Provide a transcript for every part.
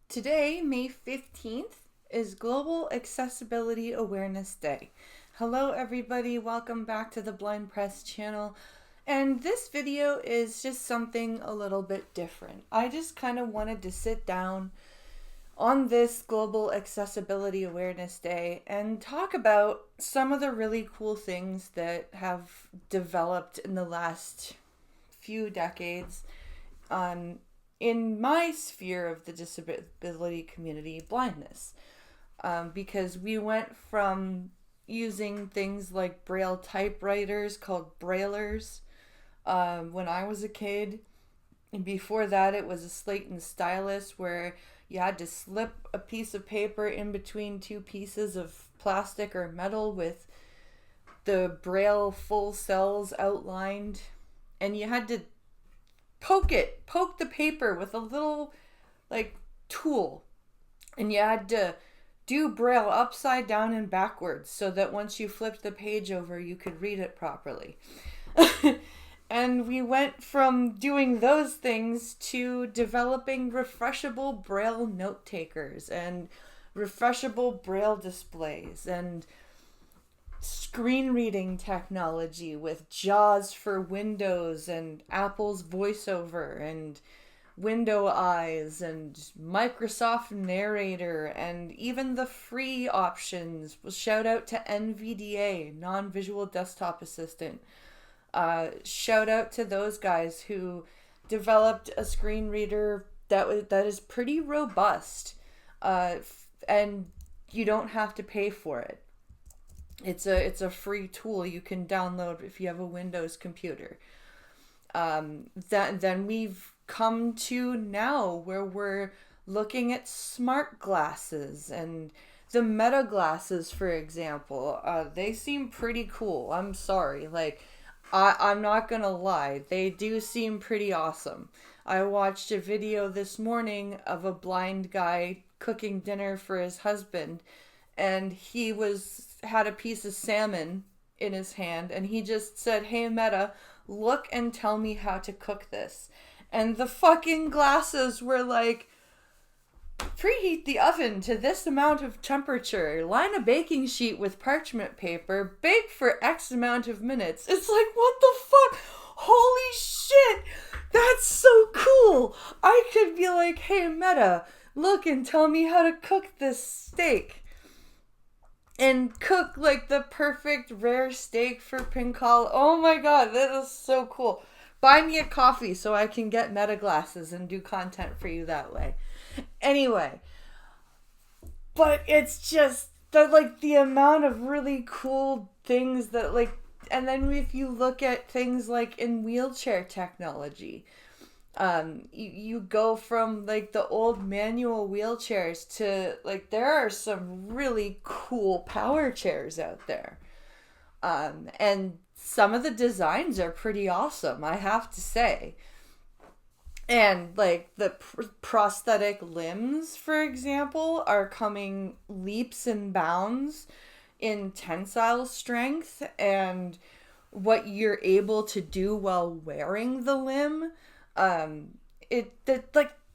Today, May 15th, is Global Accessibility Awareness Day. Hello, everybody. Welcome back to the Blind Press channel. And this video is just something a little bit different. I just kind of wanted to sit down on this Global Accessibility Awareness Day and talk about some of the really cool things that have developed in the last few decades on in my sphere of the disability community, blindness. Because we went from using things like Braille typewriters called Braillers when I was a kid. And before that, it was a slate and stylus where you had to slip a piece of paper in between two pieces of plastic or metal with the Braille full cells outlined. And you had to poke the paper with a little tool, and you had to do Braille upside down and backwards so that once you flipped the page over you could read it properly. And we went from doing those things to developing refreshable Braille note takers and refreshable Braille displays and screen reading technology with JAWS for Windows and Apple's VoiceOver and Window Eyes and Microsoft Narrator and even the free options. Shout out to NVDA, Non-Visual Desktop Assistant. Shout out to those guys who developed a screen reader that is pretty robust, and you don't have to pay for it. It's a free tool you can download if you have a Windows computer. Then we've come to now where we're looking at smart glasses and the Meta glasses, for example. They seem pretty cool. I'm sorry. I'm not gonna lie. They do seem pretty awesome. I watched a video this morning of a blind guy cooking dinner for his husband, and he had a piece of salmon in his hand, and he just said, "Hey Meta, look and tell me how to cook this." And the fucking glasses were like, preheat the oven to this amount of temperature, line a baking sheet with parchment paper, bake for X amount of minutes. It's like, what the fuck? Holy shit! That's so cool! I could be like, "Hey Meta, look and tell me how to cook this steak." And cook the perfect rare steak for Pinkal. Oh my god, that is so cool. Buy me a coffee so I can get Meta glasses and do content for you that way. Anyway, but it's just the amount of really cool things that and then if you look at things like in wheelchair technology, you go from the old manual wheelchairs to there are some really cool power chairs out there, and some of the designs are pretty awesome, I have to say. And the prosthetic limbs, for example, are coming leaps and bounds in tensile strength and what you're able to do while wearing the limb.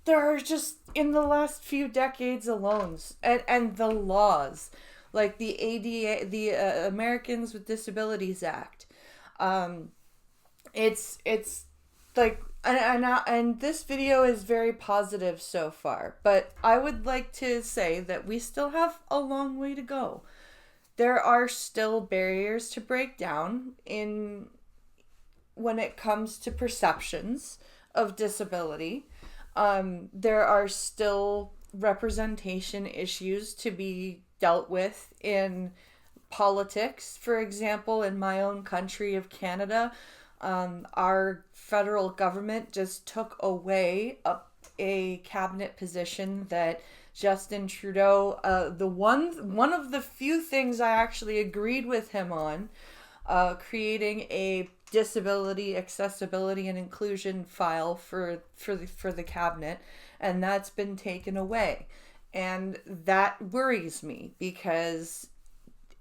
There are just in the last few decades alone, and the laws, like the ADA, the Americans with Disabilities Act. It's and this video is very positive so far, but I would like to say that we still have a long way to go. There are still barriers to break down when it comes to perceptions of disability. There are still representation issues to be dealt with in politics. For example, in my own country of Canada, our federal government just took away a cabinet position that Justin Trudeau, one of the few things I actually agreed with him on, creating a disability, accessibility, and inclusion file for the cabinet, and that's been taken away. And that worries me because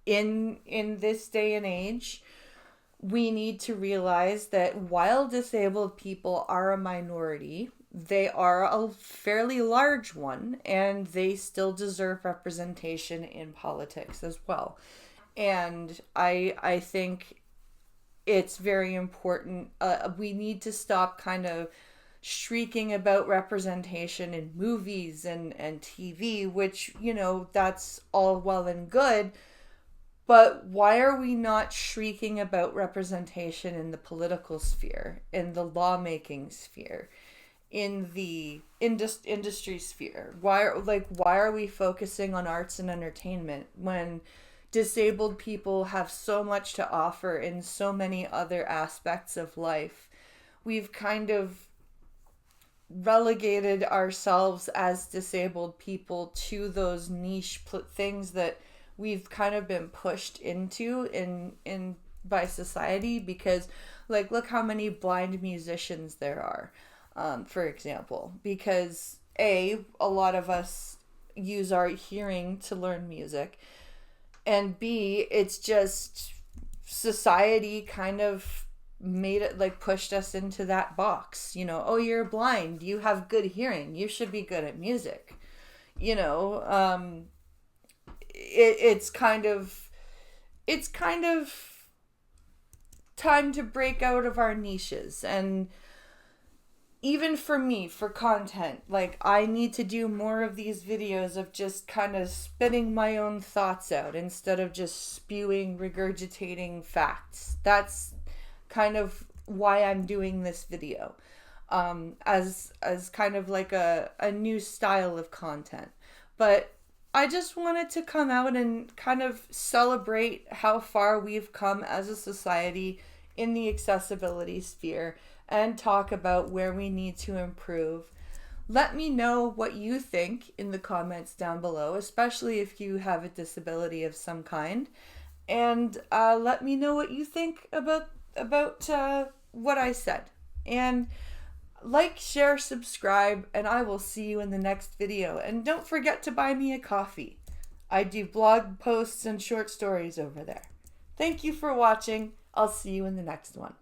in this day and age, we need to realize that while disabled people are a minority, they are a fairly large one, and they still deserve representation in politics as well. And I think it's very important. We need to stop kind of shrieking about representation in movies and TV, which, you know, that's all well and good. But why are we not shrieking about representation in the political sphere, in the lawmaking sphere, in the industry sphere? Why are we focusing on arts and entertainment when disabled people have so much to offer in so many other aspects of life? We've kind of relegated ourselves as disabled people to those niche things that we've kind of been pushed into in by society, because like look how many blind musicians there are, for example, because a lot of us use our hearing to learn music, and B, it's just society kind of made it, like, pushed us into that box. You know, oh, you're blind, you have good hearing, you should be good at music. You know, it's kind of time to break out of our niches. And even for me, for content, like, I need to do more of these videos of just kind of spitting my own thoughts out instead of just spewing, regurgitating facts. That's kind of why I'm doing this video, as kind of like a new style of content. But I just wanted to come out and kind of celebrate how far we've come as a society in the accessibility sphere and talk about where we need to improve. Let me know what you think in the comments down below, especially if you have a disability of some kind. And let me know what you think about what I said. And like, share, subscribe, and I will see you in the next video. And don't forget to buy me a coffee. I do blog posts and short stories over there. Thank you for watching. I'll see you in the next one.